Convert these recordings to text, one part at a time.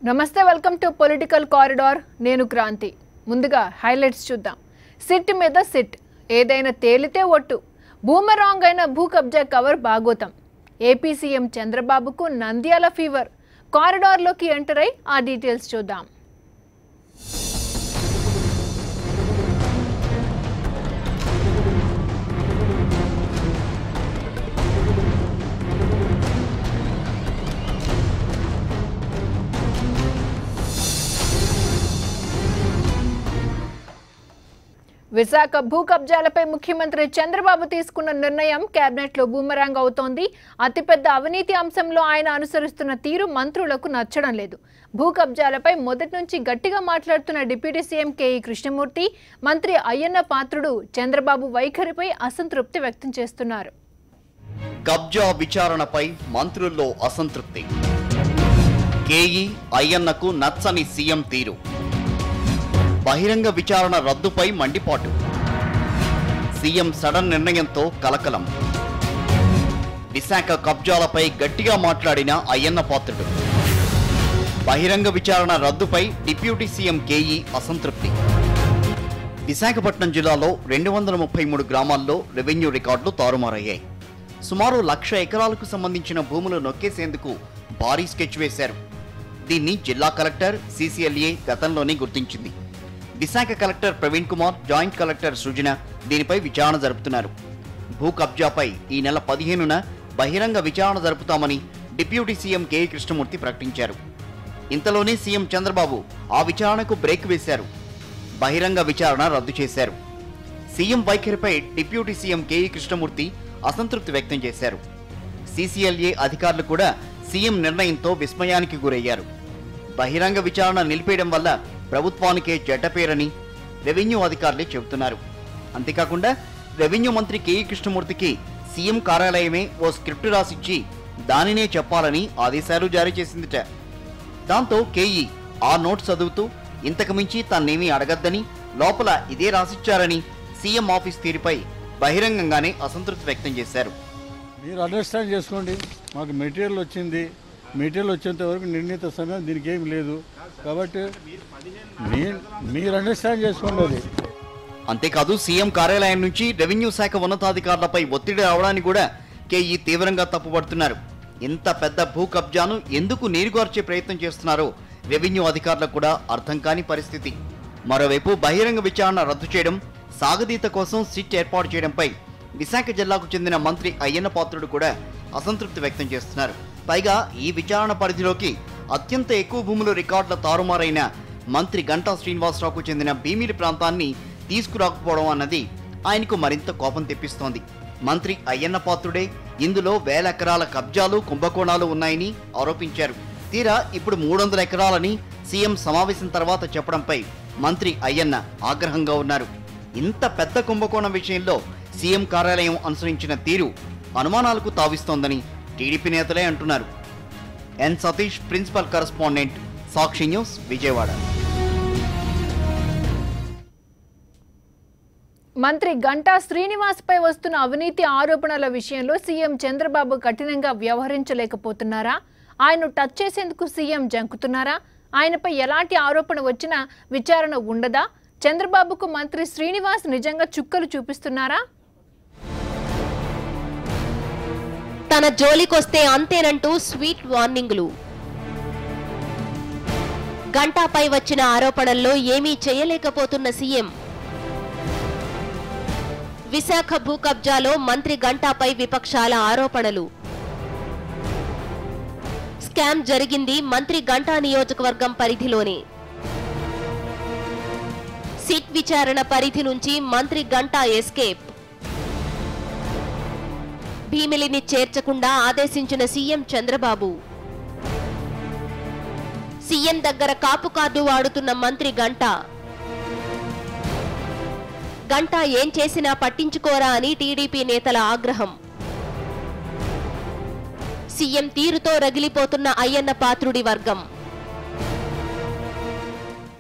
నమస్తే welcome to political corridor నేను క్రాంతి ముందుగా హైలైట్స్ చూద్దాం సిట్ మీద సిట్ ఏదైనా తేలితే ఒట్టు బూమరాంగ్ అయిన భూ కబ్జా కవర్ భాగోతం ఏపీ సీఎం చంద్రబాబుకు నంద్యాల ఫీవర్ కారిడార్లోకి ఎంటర్ అయి ఆ డీటెయిల్స్ చూద్దాం విశాఖ భూ కబ్జాలపై ముఖ్యమంత్రి చంద్రబాబు తీసుకున్న నిర్ణయం కేబినెట్లో బూమరాంగ్ అవుతోంది. అతిపెద్ద అవినీతి అంశంలో ఆయన అనుసరిస్తున్న తీరు మంత్రులకు నచ్చడం లేదు. భూ కబ్జాలపై మొదటి నుంచి గట్టిగా మాట్లాడుతున్న డిప్యూటీ సీఎం కేఈ కృష్ణమూర్తి, మంత్రి అయ్యన్న పాత్రుడు చంద్రబాబు వైఖరిపై అసంతృప్తి వ్యక్తం చేస్తున్నారు. కబ్జా విచారణపై మంత్రుల్లో అసంతృప్తి. కేఈ అయ్యన్నకు నచ్చని సీఎం తీరు. బహిరంగ విచారణ రద్దుపై మండిపాటు. సీఎం సడన్ నిర్ణయంతో కలకలం. విశాఖ కబ్జాలపై గట్టిగా మాట్లాడిన అయ్యన్న పాత్రుడు. బహిరంగ విచారణ రద్దుపై డిప్యూటీ సీఎం కేఈ అసంతృప్తి. విశాఖపట్నం జిల్లాలో 233 గ్రామాల్లో రెవెన్యూ రికార్డులు తారుమారయ్యాయి. సుమారు 1,00,000 ఎకరాలకు సంబంధించిన భూములు నొక్కేసేందుకు భారీ స్కెచ్ వేశారు. దీన్ని జిల్లా కలెక్టర్ సీసీఎల్ఏ గతంలోనే గుర్తించింది. Visakha collector Praveen Kumar, joint collector Srujana దీనిపై విచారణ జరుపుతున్నారు. భూ కబ్జాపై ఈ నెల 15న బహిరంగ విచారణ జరుపుతామని డిప్యూటీ సీఎం కేఈ కృష్ణమూర్తి ప్రకటించారు. ఇంతలోనే సీఎం చంద్రబాబు ఆ విచారణకు బ్రేక్ వేశారు. బహిరంగ విచారణ రద్దు చేశారు. సీఎం వైఖరిపై డిప్యూటీ సీఎం కేఈ కృష్ణమూర్తి అసంతృప్తి వ్యక్తం చేశారు. సీసీఎల్ఏ అధికారులు కూడా సీఎం నిర్ణయంతో విస్మయానికి గురయ్యారు. బహిరంగ విచారణ నిలిపేయడం వల్ల ప్రభుత్వానికే చెడ్డ పేరని రెవెన్యూ అధికారులే చెబుతున్నారు. అంతేకాకుండా రెవెన్యూ మంత్రి కేఈ కృష్ణమూర్తికి సీఎం కార్యాలయమే ఓ స్క్రిప్ట్ రాసిచ్చి దానినే చెప్పాలని ఆదేశాలు జారీ చేసిందిట. దాంతో కేఈ ఆ నోట్ చదువుతూ ఇంతకు మించి తన్నేమీ అడగద్దని, లోపల ఇదే రాసిచ్చారని సీఎం ఆఫీస్ తీరుపై బహిరంగంగానే అసంతృప్తి వ్యక్తం చేశారు. మీరు అండర్స్టాండ్ చేసుకోండి, మాకు మెటీరియల్ వచ్చింది, మెటీరియల్ వచ్చేంత వరకు నిర్ణీత సమయం దీనికి ఏమి లేదు కాబట్టి మీరు అండర్స్టాండ్ చేసుకోండి. అది అంతేకాదు సీఎం కార్యాలయం నుంచి రెవెన్యూ శాఖ ఉన్నతాధికారులపై ఒత్తిడి రావడాన్ని కూడా కేఈ తీవ్రంగా తప్పుపడుతున్నారు. ఇంత పెద్ద భూ కబ్జాను ఎందుకు నీరుగార్చే ప్రయత్నం చేస్తున్నారో రెవెన్యూ అధికారులకు కూడా అర్థం కాని పరిస్థితి. మరోవైపు బహిరంగ విచారణ రద్దు చేయడం, సాగదీత కోసం సిట్ ఏర్పాటు చేయడంపై విశాఖ జిల్లాకు చెందిన మంత్రి అయ్యన్న పాత్రుడు కూడా అసంతృప్తి వ్యక్తం చేస్తున్నారు. పైగా ఈ విచారణ పరిధిలోకి అత్యంత ఎక్కువ భూములు రికార్డుల తారుమారైన మంత్రి గంటా శ్రీనివాసరావుకు చెందిన భీమిలి ప్రాంతాన్ని తీసుకురాకపోవడం అన్నది ఆయనకు మరింత కోపం తెప్పిస్తోంది. మంత్రి అయ్యన్న పాత్రుడే ఇందులో 1000 ఎకరాల కబ్జాలు, కుంభకోణాలు ఉన్నాయని ఆరోపించారు. తీరా ఇప్పుడు 300 ఎకరాలని సీఎం సమావేశం తర్వాత చెప్పడంపై మంత్రి అయ్యన్న ఆగ్రహంగా ఉన్నారు. ఇంత పెద్ద కుంభకోణం విషయంలో సీఎం కార్యాలయం అనుసరించిన తీరు అనుమానాలకు తావిస్తోందని టీడీపీ నేతలే అంటున్నారు. ఎన్ సతీష్, ప్రిన్సిపల్ కరెస్పాండెంట్, సాక్షి న్యూస్, విజయవాడ. మంత్రి గంటా శ్రీనివాస్పై వస్తున్న అవినీతి ఆరోపణల విషయంలో సీఎం చంద్రబాబు కఠినంగా వ్యవహరించలేకపోతున్నారా? ఆయన్ను టచ్ చేసేందుకు సీఎం జంకుతున్నారా? ఆయనపై ఎలాంటి ఆరోపణ వచ్చినా విచారణ ఉండదా? చంద్రబాబుకు మంత్రి శ్రీనివాస్ నిజంగా చుక్కలు చూపిస్తున్నారా? తన జోలికొస్తే అంతేనంటూ స్వీట్ వార్నింగులు. గంటాపై వచ్చిన ఆరోపణల్లో ఏమీ చేయలేకపోతున్న సీఎం. విశాఖ భూ కబ్జాలో మంత్రి గంటాపై విపక్షాల ఆరోపణలు. స్కామ్ జరిగింది మంత్రి గంటా నియోజకవర్గం పరిధిలోనే. సిట్ విచారణ పరిధి నుంచి మంత్రి గంటా ఎస్కేప్. భీమిలిని చేర్చకుండా ఆదేశించిన సీఎం చంద్రబాబు. సీఎం దగ్గర కాపు కార్డు వాడుతున్న మంత్రి గంటా. గంటా ఏం చేసినా పట్టించుకోరా అని టీడీపీ నేతల ఆగ్రహం. సీఎం తీరుతో రగిలిపోతున్న అయ్యన్న పాత్రుడి వర్గం.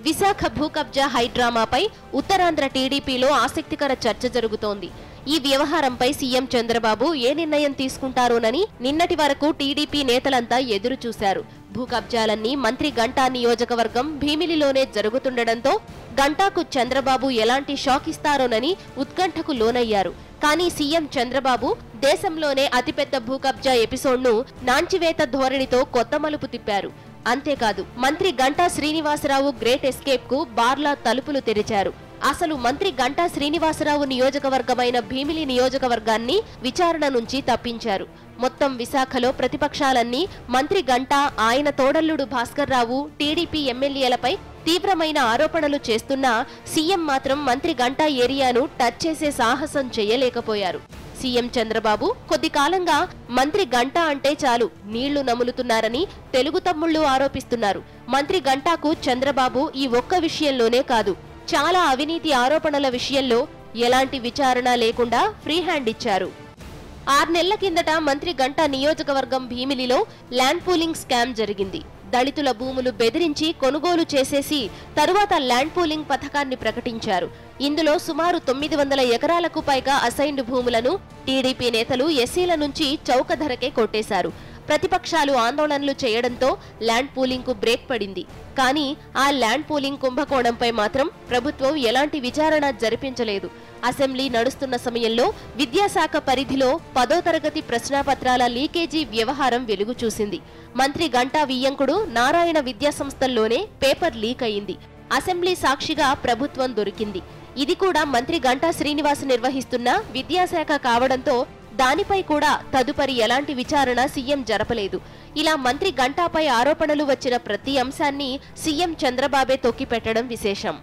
విశాఖ భూ కబ్జా హైడ్రామాపై ఉత్తరాంధ్ర టీడీపీలో ఆసక్తికర చర్చ జరుగుతోంది. ఈ వ్యవహారంపై సీఎం చంద్రబాబు ఏ నిర్ణయం తీసుకుంటారోనని నిన్నటి వరకు టీడీపీ నేతలంతా ఎదురు చూశారు. భూ కబ్జాలన్నీ మంత్రి గంటా నియోజకవర్గం భీమిలిలోనే జరుగుతుండటంతో గంటాకు చంద్రబాబు ఎలాంటి షాక్ ఇస్తారోనని ఉత్కంఠకు లోనయ్యారు. కానీ సీఎం చంద్రబాబు దేశంలోనే అతిపెద్ద భూ కబ్జా ఎపిసోడ్ను నాంచివేత ధోరణితో కొత్త మలుపు తిప్పారు. అంతేకాదు మంత్రి గంటా శ్రీనివాసరావు గ్రేట్ ఎస్కేప్ కు బార్లా తలుపులు తెరిచారు. అసలు మంత్రి గంటా శ్రీనివాసరావు నియోజకవర్గమైన భీమిలి నియోజకవర్గాన్ని విచారణ నుంచి తప్పించారు. మొత్తం విశాఖలో ప్రతిపక్షాలన్నీ మంత్రి గంటా, ఆయన తోడల్లుడు భాస్కర్ రావు, టీడీపీ ఎమ్మెల్యేలపై తీవ్రమైన ఆరోపణలు చేస్తున్నా సీఎం మాత్రం మంత్రి గంటా ఏరియాను టచ్ చేసే సాహసం చేయలేకపోయారు. సీఎం చంద్రబాబు కొద్ది కాలంగా మంత్రి గంటా అంటే చాలు నీళ్లు నములుతున్నారని తెలుగు తమ్ముళ్లు ఆరోపిస్తున్నారు. మంత్రి గంటాకు చంద్రబాబు ఈ ఒక్క విషయంలోనే కాదు, చాలా అవినీతి ఆరోపణల విషయంలో ఎలాంటి విచారణ లేకుండా ఫ్రీ హ్యాండ్ ఇచ్చారు. 6 నెలల కిందట మంత్రి గంటా నియోజకవర్గం భీమిలిలో ల్యాండ్ పూలింగ్ స్కామ్ జరిగింది. దళితుల భూములు బెదిరించి కొనుగోలు చేసేసి తరువాత ల్యాండ్ పూలింగ్ పథకాన్ని ప్రకటించారు. ఇందులో సుమారు 900 ఎకరాలకు పైగా అసైన్డ్ భూములను టీడీపీ నేతలు ఎస్సీల నుంచి చౌక ధరకే కొట్టేశారు. ప్రతిపక్షాలు ఆందోళనలు చేయడంతో ల్యాండ్ పూలింగ్ కు బ్రేక్ పడింది. కానీ ఆ ల్యాండ్ పూలింగ్ కుంభకోణంపై మాత్రం ప్రభుత్వం ఎలాంటి విచారణ జరిపించలేదు. అసెంబ్లీ నడుస్తున్న సమయంలో విద్యాశాఖ పరిధిలో 10వ తరగతి ప్రశ్నాపత్రాల లీకేజీ వ్యవహారం వెలుగు చూసింది. మంత్రి గంటా వియ్యంకుడు నారాయణ విద్యాసంస్థల్లోనే పేపర్ లీక్ అయింది. అసెంబ్లీ సాక్షిగా ప్రభుత్వం దొరికింది. ఇది కూడా మంత్రి గంటా శ్రీనివాస్ నిర్వహిస్తున్న విద్యాశాఖ కావడంతో దానిపై కూడా తదుపరి ఎలాంటి విచారణ సీఎం జరపలేదు. ఇలా మంత్రి గంటాపై ఆరోపణలు వచ్చిన ప్రతి అంశాన్ని సీఎం చంద్రబాబే తొక్కిపెట్టడం విశేషం.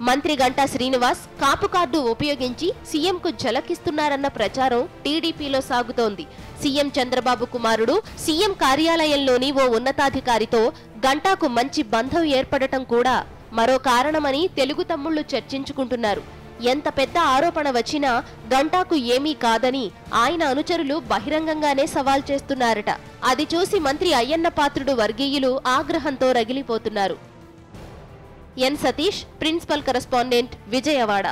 మంత్రి గంటా శ్రీనివాస్ కాపు కార్డు ఉపయోగించి సీఎంకు ఝలకిస్తున్నారన్న ప్రచారం టీడీపీలో సాగుతోంది. సీఎం చంద్రబాబు కుమారుడు సీఎం కార్యాలయంలోని ఓ ఉన్నతాధికారితో గంటాకు మంచి బంధం ఏర్పడటం కూడా మరో కారణమని తెలుగు తమ్ముళ్లు చర్చించుకుంటున్నారు. ఎంత పెద్ద ఆరోపణ వచ్చినా గంటాకు ఏమీ కాదని ఆయన అనుచరులు బహిరంగంగానే సవాల్ చేస్తున్నారట. అది చూసి మంత్రి అయ్యన్న పాత్రుడు వర్గీయులు ఆగ్రహంతో రగిలిపోతున్నారు. ఎన్ సతీష్, ప్రిన్సిపల్ కరెస్పాండెంట్, విజయవాడ.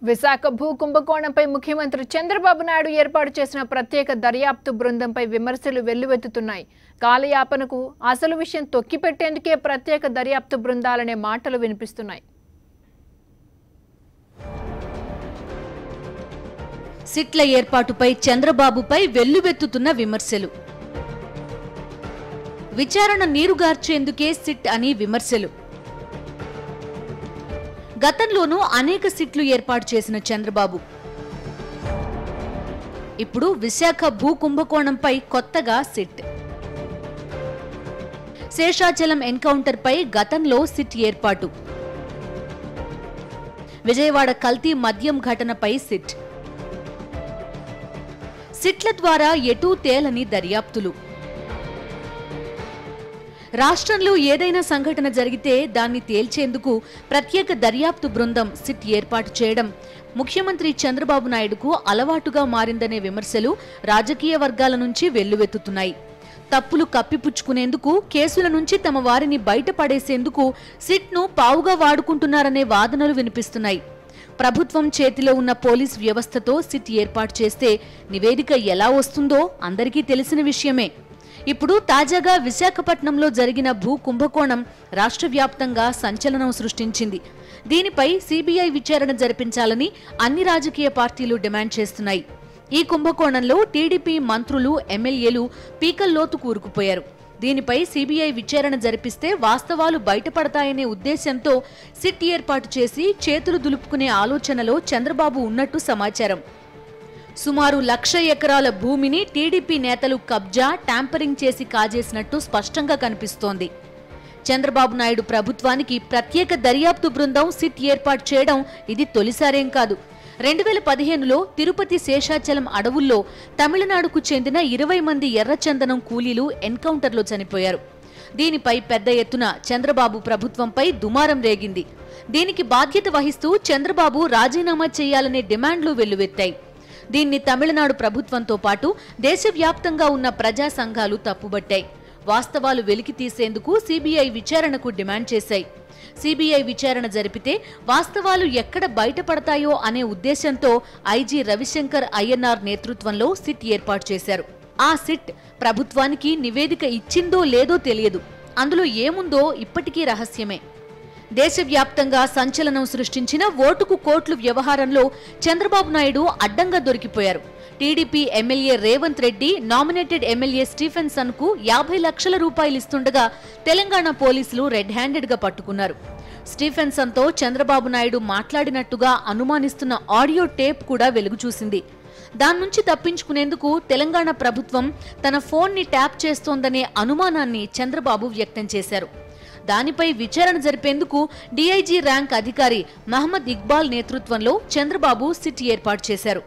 విశాఖ భూ కుంభకోణంపై ముఖ్యమంత్రి చంద్రబాబు నాయుడు ఏర్పాటు చేసిన ప్రత్యేక దర్యాప్తు బృందంపై విమర్శలు వెల్లువెత్తుతున్నాయి. కాలయాపనకు అసలు విషయం తొక్కిపెట్టేందుకే ప్రత్యేక దర్యాప్తు బృందాలనే మాటలు వినిపిస్తున్నాయి. సిట్ల ఏర్పాటుపై చంద్రబాబుపై వెల్లువెత్తుతున్న విమర్శలు. విచారణ నీరుగార్చేందుకే సిట్ అని విమర్శలు. గతంలోనూ అనేక సిట్లు ఏర్పాటు చేసిన చంద్రబాబు ఇప్పుడు విశాఖ భూ కుంభకోణంపై కొత్తగా సిట్. శేషాచలం ఎన్కౌంటర్పై గతంలో సిట్ ఏర్పాటు. విజయవాడ కల్తీ మద్యం ఘటనపై సిట్. సిట్ల ద్వారా ఎటూ తేలని దర్యాప్తులు. రాష్ట్రంలో ఏదైనా సంఘటన జరిగితే దాన్ని తేల్చేందుకు ప్రత్యేక దర్యాప్తు బృందం సిట్ ఏర్పాటు చేయడం ముఖ్యమంత్రి చంద్రబాబు నాయుడుకు అలవాటుగా మారిందనే విమర్శలు రాజకీయ వర్గాల నుంచి వెల్లువెత్తుతున్నాయి. తప్పులు కప్పిపుచ్చుకునేందుకు, కేసుల నుంచి తమ వారిని బయటపడేసేందుకు సిట్ను పావుగా వాడుకుంటున్నారనే వాదనలు వినిపిస్తున్నాయి. ప్రభుత్వం చేతిలో ఉన్న పోలీస్ వ్యవస్థతో సిట్ ఏర్పాటు చేస్తే నివేదిక ఎలా వస్తుందో అందరికీ తెలిసిన విషయమే. ఇప్పుడు తాజాగా విశాఖపట్నంలో జరిగిన భూ కుంభకోణం రాష్ట్ర వ్యాప్తంగా సంచలనం సృష్టించింది. దీనిపై సిబిఐ విచారణ జరిపించాలని అన్ని రాజకీయ పార్టీలు డిమాండ్ చేస్తున్నాయి. ఈ కుంభకోణంలో టీడీపీ మంత్రులు, ఎమ్మెల్యేలు పీకల్లోతు కూరుకుపోయారు. దీనిపై సిబిఐ విచారణ జరిపిస్తే వాస్తవాలు బయటపడతాయనే ఉద్దేశంతో సిట్ ఏర్పాటు చేసి చేతులు దులుపుకునే ఆలోచనలో చంద్రబాబు ఉన్నట్టు సమాచారం. సుమారు 1,00,000 ఎకరాల భూమిని టీడీపీ నేతలు కబ్జా, ట్యాంపరింగ్ చేసి కాజేసినట్టు స్పష్టంగా కనిపిస్తోంది. చంద్రబాబు నాయుడు ప్రభుత్వానికి ప్రత్యేక దర్యాప్తు బృందం సిట్ ఏర్పాటు చేయడం ఇది తొలిసారేం కాదు. 2015లో తిరుపతి శేషాచలం అడవుల్లో తమిళనాడుకు చెందిన 20 మంది ఎర్రచందనం కూలీలు ఎన్కౌంటర్లో చనిపోయారు. దీనిపై పెద్ద ఎత్తున చంద్రబాబు ప్రభుత్వంపై దుమారం రేగింది. దీనికి బాధ్యత వహిస్తూ చంద్రబాబు రాజీనామా చేయాలనే డిమాండ్లు వెల్లువెత్తాయి. దీన్ని తమిళనాడు ప్రభుత్వంతో పాటు దేశవ్యాప్తంగా ఉన్న ప్రజా సంఘాలు తప్పుబట్టాయి. వాస్తవాలు వెలికి తీసేందుకు సిబిఐ విచారణకు డిమాండ్ చేశాయి. సిబిఐ విచారణ జరిపితే వాస్తవాలు ఎక్కడ బయటపడతాయో అనే ఉద్దేశంతో ఐజీ రవిశంకర్ అయ్యన్నార్ నేతృత్వంలో సిట్ ఏర్పాటు చేశారు. ఆ సిట్ ప్రభుత్వానికి నివేదిక ఇచ్చిందో లేదో తెలియదు. అందులో ఏముందో ఇప్పటికీ రహస్యమే. దేశవ్యాప్తంగా సంచలనం సృష్టించిన ఓటుకు కోట్లు వ్యవహారంలో చంద్రబాబు నాయుడు అడ్డంగా దొరికిపోయారు. TDP MLA Revanth Reddy nominated MLA Stephenson కు 50 లక్షల రూపాయలు ఇస్తుండగా తెలంగాణ పోలీసులు రెడ్ హ్యాండెడ్ గా పట్టుకున్నారు. స్టీఫెన్సన్ తో చంద్రబాబు నాయుడు మాట్లాడినట్టుగా అనుమానిస్తున్న ఆడియో టేప్ కూడా వెలుగు చూసింది. దాని నుంచి తప్పించుకునేందుకు తెలంగాణ ప్రభుత్వం తన ఫోన్ ని ట్యాప్ చేస్తోందనే అనుమానాన్ని చంద్రబాబు వ్యక్తం చేశారు. దానిపై విచారణ జరిపేందుకు డీఐజీ ర్యాంక్ అధికారి మహమ్మద్ ఇక్బాల్ నేతృత్వంలో చంద్రబాబు సిట్ ఏర్పాటు చేశారు.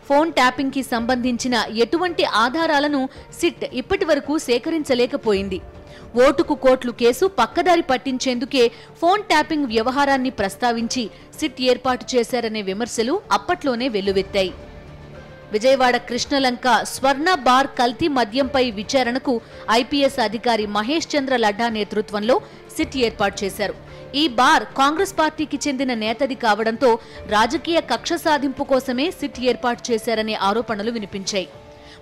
ఫోన్ ట్యాపింగ్ కి సంబంధించిన ఎటువంటి ఆధారాలను సిట్ ఇప్పటివరకు సేకరించలేకపోయింది. ఓటుకు కోట్లు కేసు పక్కదారి పట్టించేందుకే ఫోన్ ట్యాపింగ్ వ్యవహారాన్ని ప్రస్తావించి సిట్ ఏర్పాటు చేశారనే విమర్శలు అప్పట్లోనే వెల్లువెత్తాయి. విజయవాడ కృష్ణలంక స్వర్ణ బార్ కల్తీ మద్యంపై విచారణకు ఐపీఎస్ అధికారి మహేష్ చంద్ర లడ్డా నేతృత్వంలో సిట్ ఏర్పాటు చేశారు. ఈ బార్ కాంగ్రెస్ పార్టీకి చెందిన నేతది కావడంతో రాజకీయ కక్ష సాధింపు కోసమే సిట్ ఏర్పాటు చేశారనే ఆరోపణలు వినిపించాయి.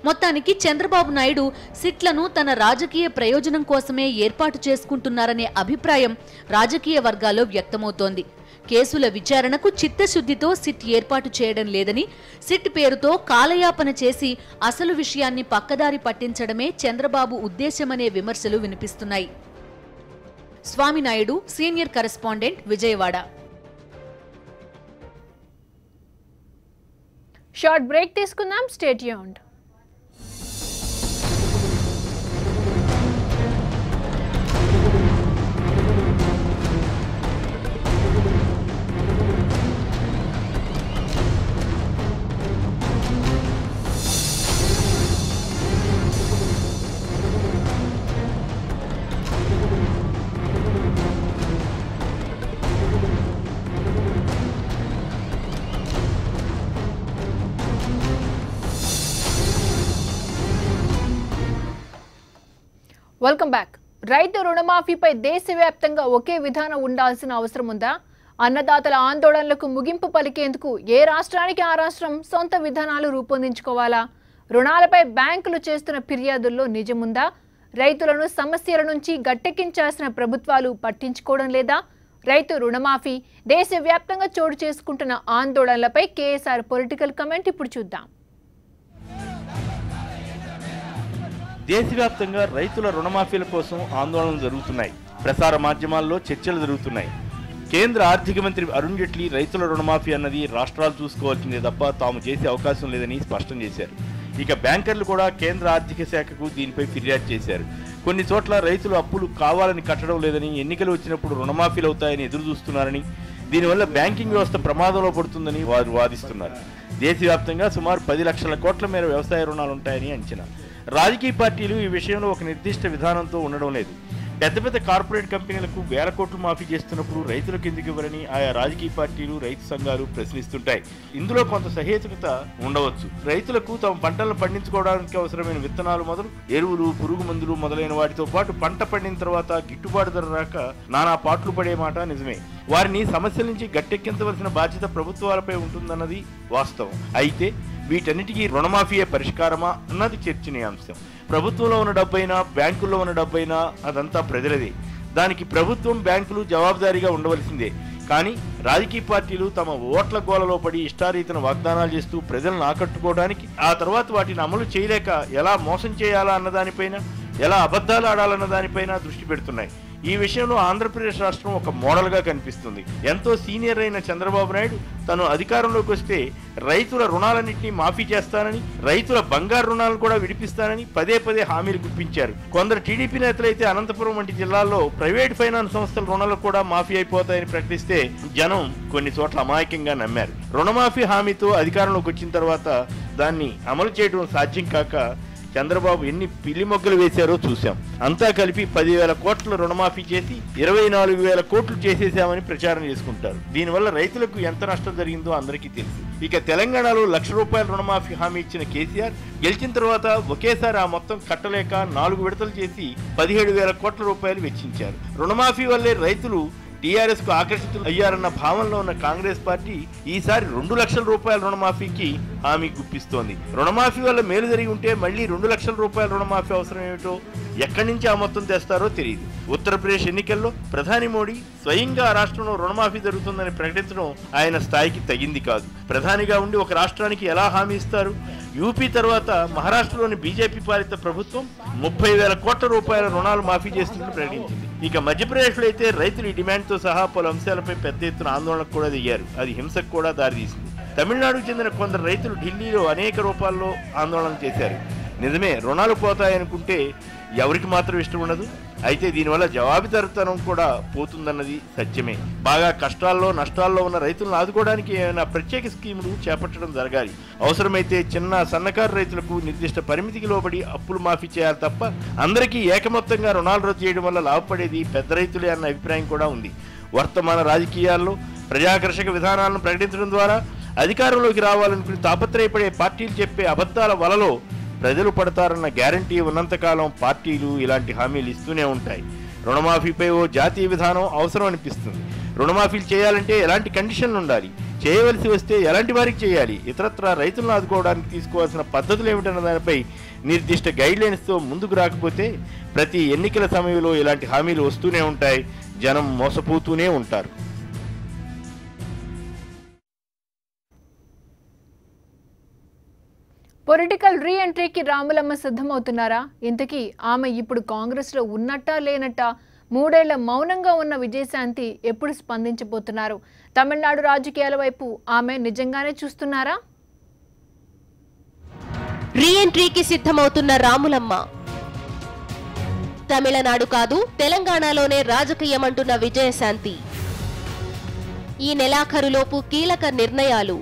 మొత్తానికి చంద్రబాబు నాయుడు సిట్లను తన రాజకీయ ప్రయోజనం కోసమే ఏర్పాటు చేసుకుంటున్నారనే అభిప్రాయం రాజకీయ వర్గాల్లో వ్యక్తమవుతోంది. కేసుల విచారణకు చిత్తశుద్ధితో సిట్ ఏర్పాటు చేయడం లేదని, సిట్ పేరుతో కాలయాపన చేసి అసలు విషయాన్ని పక్కదారి పట్టించడమే చంద్రబాబు ఉద్దేశమనే విమర్శలు వినిపిస్తున్నాయి. Swaminaidu, senior correspondent, Vijayawada. Short break తీసుకుందాం. Stay tuned. Welcome back. రైతు రుణమాఫీపై దేశవ్యాప్తంగా ఒకే విధానం ఉండాల్సిన అవసరం ఉందా? అన్నదాతల ఆందోళనలకు ముగింపు పలికేందుకు ఏ రాష్ట్రానికి ఆ రాష్ట్రం సొంత విధానాలు రూపొందించుకోవాలా? రుణాలపై బ్యాంకులు చేస్తున్న ఫిర్యాదుల్లో నిజముందా? రైతులను సమస్యల నుంచి గట్టెక్కించాల్సిన ప్రభుత్వాలు పట్టించుకోవడం లేదా? రైతు రుణమాఫీ దేశవ్యాప్తంగా చోటు చేసుకుంటున్న ఆందోళనలపై కేఎస్ఆర్ పొలిటికల్ కమెంట్ ఇప్పుడు చూద్దాం. దేశవ్యాప్తంగా రైతుల రుణమాఫీల కోసం ఆందోళనలు జరుగుతున్నాయి. ప్రసార మాధ్యమాల్లో చర్చలు జరుగుతున్నాయి. కేంద్ర ఆర్థిక మంత్రి అరుణ్ జైట్లీ రైతుల రుణమాఫీ అన్నది రాష్ట్రాలు చూసుకోవాల్సిందే తప్ప తాము చేసే అవకాశం లేదని స్పష్టం చేశారు. ఇక బ్యాంకర్లు కూడా కేంద్ర ఆర్థిక శాఖకు దీనిపై ఫిర్యాదు చేశారు. కొన్ని చోట్ల రైతులు అప్పులు కావాలని కట్టడం లేదని, ఎన్నికలు వచ్చినప్పుడు రుణమాఫీలు అవుతాయని ఎదురు చూస్తున్నారని, దీనివల్ల బ్యాంకింగ్ వ్యవస్థ ప్రమాదంలో పడుతుందని వారు వాదిస్తున్నారు. దేశవ్యాప్తంగా సుమారు 10 లక్షల కోట్ల మేర వ్యవసాయ రుణాలుంటాయని అంచనా. రాజకీయ పార్టీలు ఈ విషయంలో ఒక నిర్దిష్ట విధానంతో ఉండడం లేదు. పెద్ద పెద్ద కార్పొరేట్ కంపెనీలకు వేల కోట్లు మాఫీ చేస్తున్నప్పుడు రైతులకు ఎందుకు ఇవ్వరని ఆయా రాజకీయ పార్టీలు, రైతు సంఘాలు ప్రశ్నిస్తుంటాయి. ఇందులో కొంత సహేతుకత ఉండవచ్చు. రైతులకు తమ పంటలను పండించుకోవడానికి అవసరమైన విత్తనాలు మొదలు ఎరువులు, పురుగు మందులు మొదలైన వాటితో పాటు పంట పండిన తర్వాత గిట్టుబాటు ధర రాక నానా పాట్లు పడే మాట నిజమే. వారిని సమస్యల నుంచి గట్టెక్కించవలసిన బాధ్యత ప్రభుత్వాలపై ఉంటుందన్నది వాస్తవం. అయితే వీటన్నిటికీ రుణమాఫీయే పరిష్కారమా అన్నది చర్చనీయాంశం. ప్రభుత్వంలో ఉన్న డబ్బైనా, బ్యాంకుల్లో ఉన్న డబ్బైనా అదంతా ప్రజలదే. దానికి ప్రభుత్వం, బ్యాంకులు జవాబుదారీగా ఉండవలసిందే. కానీ రాజకీయ పార్టీలు తమ ఓట్ల గోలలో పడి ఇష్టారీతన వాగ్దానాలు చేస్తూ ప్రజలను ఆకట్టుకోవడానికి, ఆ తర్వాత వాటిని అమలు చేయలేక ఎలా మోసం చేయాలా అన్నదానిపైన, ఎలా అబద్ధాలు ఆడాలన్న దానిపైన దృష్టి పెడుతున్నాయి. ఈ విషయంలో ఆంధ్రప్రదేశ్ రాష్ట్రం ఒక మోడల్గా కనిపిస్తుంది. ఎంతో సీనియర్ అయిన చంద్రబాబు నాయుడు తను అధికారంలోకి వస్తే రైతుల రుణాలన్నింటినీ మాఫీ చేస్తానని, రైతుల బంగారు రుణాలను కూడా విడిపిస్తానని పదే పదే హామీలు గుప్పించారు. కొందరు టీడీపీ నేతలైతే అనంతపురం వంటి జిల్లాల్లో ప్రైవేట్ ఫైనాన్స్ సంస్థల రుణాలు కూడా మాఫీ అయిపోతాయని ప్రకటిస్తే జనం కొన్ని చోట్ల అమాయకంగా నమ్మారు. రుణమాఫీ హామీతో అధికారంలోకి వచ్చిన తర్వాత దాన్ని అమలు చేయడం సాధ్యం కాక చంద్రబాబు ఎన్ని పిల్లి మొగ్గలు వేశారో చూశాం. అంతా కలిపి 10,000 కోట్ల రుణమాఫీ చేసి 24,000 కోట్లు చేసేసామని ప్రచారం చేసుకుంటారు. దీనివల్ల రైతులకు ఎంత నష్టం జరిగిందో అందరికీ తెలుసు. ఇక తెలంగాణలో ₹1,00,000 రుణమాఫీ హామీ ఇచ్చిన కేసీఆర్ గెలిచిన తర్వాత ఒకేసారి ఆ మొత్తం కట్టలేక 4 విడతలు చేసి 17,000 కోట్ల రూపాయలు వెచ్చించారు. రుణమాఫీ వల్లే రైతులు టీఆర్ఎస్ కు ఆకర్షితులు అయ్యారన్న భావనలో ఉన్న కాంగ్రెస్ పార్టీ ఈసారి 2 లక్షల రూపాయల రుణమాఫీకి హామీ గుప్పిస్తోంది. రుణమాఫీ వల్ల మేలు జరిగి ఉంటే మళ్లీ 2 లక్షల రూపాయల రుణమాఫీ అవసరం ఏమిటో, ఎక్కడి నుంచి ఆ మొత్తం తెస్తారో తెలియదు. ఉత్తరప్రదేశ్ ఎన్నికల్లో ప్రధాని మోడీ స్వయంగా ఆ రాష్ట్రంలో రుణమాఫీ జరుగుతుందని ప్రకటించడం ఆయన స్థాయికి తగింది కాదు. ప్రధానిగా ఉండి ఒక రాష్ట్రానికి ఎలా హామీ ఇస్తారు? యూపీ తర్వాత మహారాష్ట్రలోని బీజేపీ పాలిత ప్రభుత్వం 30,000 కోట్ల రూపాయల రుణాలు మాఫీ చేస్తున్నట్టు ప్రకటించింది. ఇక మధ్యప్రదేశ్లో అయితే రైతులు ఈ డిమాండ్తో సహా పలు అంశాలపై పెద్ద ఎత్తున ఆందోళనకు కూడా దిగారు. అది హింసకు కూడా దారితీసింది. తమిళనాడుకు చెందిన కొందరు రైతులు ఢిల్లీలో అనేక రూపాల్లో ఆందోళన చేశారు. నిజమే, రుణాలు పోతాయనుకుంటే ఎవరికి మాత్రం ఇష్టం ఉండదు. అయితే దీనివల్ల జవాబుదారీతనం కూడా పోతుందన్నది సత్యమే. బాగా కష్టాల్లో నష్టాల్లో ఉన్న రైతులను ఆదుకోవడానికి ఏమైనా ప్రత్యేక స్కీములు చేపట్టడం జరగాలి. అవసరమైతే చిన్న సన్నకారు రైతులకు నిర్దిష్ట పరిమితికి లోబడి అప్పులు మాఫీ చేయాలి తప్ప అందరికీ ఏకమొత్తంగా రుణాలు రద్దు చేయడం వల్ల లాభపడేది పెద్ద రైతులే అన్న అభిప్రాయం కూడా ఉంది. వర్తమాన రాజకీయాల్లో ప్రజాకర్షక విధానాలను ప్రకటించడం ద్వారా అధికారంలోకి రావాలనుకుని తాపత్రయపడే పార్టీలు చెప్పే అబద్ధాల వలలో ప్రజలు పడతారన్న గ్యారంటీ ఉన్నంతకాలం పార్టీలు ఇలాంటి హామీలు ఇస్తూనే ఉంటాయి. రుణమాఫీపై ఓ జాతీయ విధానం అవసరం అనిపిస్తుంది. రుణమాఫీలు చేయాలంటే ఎలాంటి కండిషన్లు ఉండాలి, చేయవలసి వస్తే ఎలాంటి వారికి చేయాలి, ఇతరత్రా రైతులను ఆదుకోవడానికి తీసుకోవాల్సిన పద్ధతులు ఏమిటన్న దానిపై నిర్దిష్ట గైడ్లైన్స్తో ముందుకు రాకపోతే ప్రతి ఎన్నికల సమయంలో ఇలాంటి హామీలు వస్తూనే ఉంటాయి. జనం మోసపోతూనే ఉంటారు. పొలిటికల్ రీ ఎంట్రీకి రాములమ్మ సిద్ధమవుతున్నారా? ఇంతకీ ఆమె ఇప్పుడు కాంగ్రెస్లో ఉన్నట్టా లేనట్టా? 3 ఏళ్ల మౌనంగా ఉన్న విజయశాంతి ఎప్పుడు స్పందించబోతున్నారు? తమిళనాడు రాజకీయాల వైపు ఆమె నిజంగానే చూస్తున్నారా? రీ ఎంట్రీకి సిద్ధమవుతున్న రాములమ్మ. తమిళనాడు కాదు తెలంగాణలోనే రాజకీయం అంటున్న విజయశాంతి. ఈ నెలాఖరులోపు కీలక నిర్ణయాలు.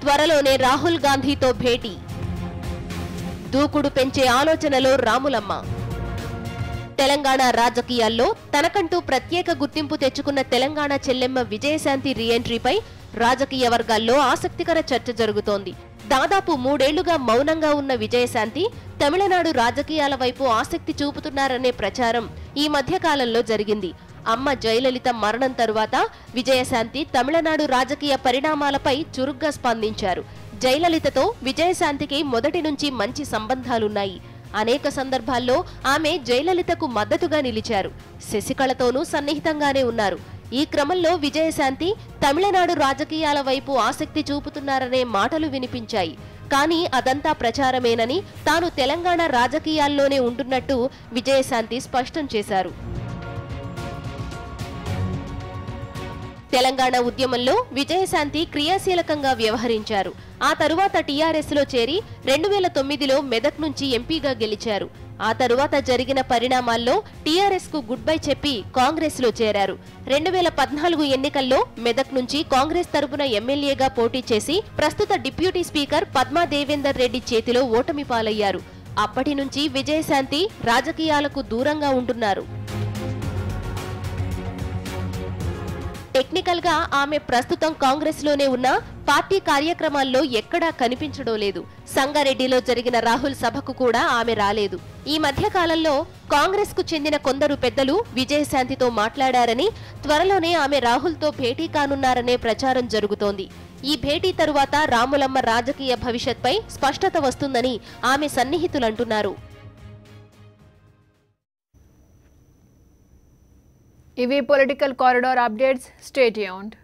త్వరలోనే రాహుల్ గాంధీతో భేటీ. దూకుడు పెంచే ఆలోచనలో రాములమ్మ. తెలంగాణ రాజకీయాల్లో తనకంటూ ప్రత్యేక గుర్తింపు తెచ్చుకున్న తెలంగాణ చెల్లెమ్మ విజయశాంతి రీ ఎంట్రీపై రాజకీయ వర్గాల్లో ఆసక్తికర చర్చ జరుగుతోంది. దాదాపు 3 ఏళ్లుగా మౌనంగా ఉన్న విజయశాంతి తమిళనాడు రాజకీయాల వైపు ఆసక్తి చూపుతున్నారనే ప్రచారం ఈ మధ్య కాలంలో జరిగింది. అమ్మ జయలలిత మరణం తరువాత విజయశాంతి తమిళనాడు రాజకీయ పరిణామాలపై చురుగ్గా స్పందించారు. జయలలితతో విజయశాంతికి మొదటి నుంచి మంచి సంబంధాలున్నాయి. అనేక సందర్భాల్లో ఆమె జయలలితకు మద్దతుగా నిలిచారు. శశికళతోనూ సన్నిహితంగానే ఉన్నారు. ఈ క్రమంలో విజయశాంతి తమిళనాడు రాజకీయాల వైపు ఆసక్తి చూపుతున్నారనే మాటలు వినిపించాయి. కానీ అదంతా ప్రచారమేనని, తాను తెలంగాణ రాజకీయాల్లోనే ఉంటున్నట్టు విజయశాంతి స్పష్టం చేశారు. తెలంగాణ ఉద్యమంలో విజయశాంతి క్రియాశీలకంగా వ్యవహరించారు. ఆ తరువాత టీఆర్ఎస్లో చేరి 2009లో మెదక్ నుంచి ఎంపీగా గెలిచారు. ఆ తరువాత జరిగిన పరిణామాల్లో టీఆర్ఎస్ కు గుడ్ బై చెప్పి కాంగ్రెస్ లో చేరారు. 2014 ఎన్నికల్లో మెదక్ నుంచి కాంగ్రెస్ తరపున ఎమ్మెల్యేగా పోటీ చేసి ప్రస్తుత డిప్యూటీ స్పీకర్ పద్మా దేవేందర్ రెడ్డి చేతిలో ఓటమి పాలయ్యారు. అప్పటి నుంచి విజయశాంతి రాజకీయాలకు దూరంగా ఉంటున్నారు. టెక్నికల్ గా ఆమె ప్రస్తుతం కాంగ్రెస్ లోనే ఉన్న పార్టీ కార్యక్రమాల్లో ఎక్కడా కనిపించడం లేదు. సంగారెడ్డిలో జరిగిన రాహుల్ సభకు కూడా ఆమె రాలేదు. ఈ మధ్య కాలంలో కాంగ్రెస్ కు చెందిన కొందరు పెద్దలు విజయశాంతితో మాట్లాడారని, త్వరలోనే ఆమె రాహుల్ తో భేటీ కానున్నారనే ప్రచారం జరుగుతోంది. ఈ భేటీ తరువాత రాములమ్మ రాజకీయ భవిష్యత్పై స్పష్టత వస్తుందని ఆమె సన్నిహితులంటున్నారు. ఇవి political corridor updates. Stay tuned.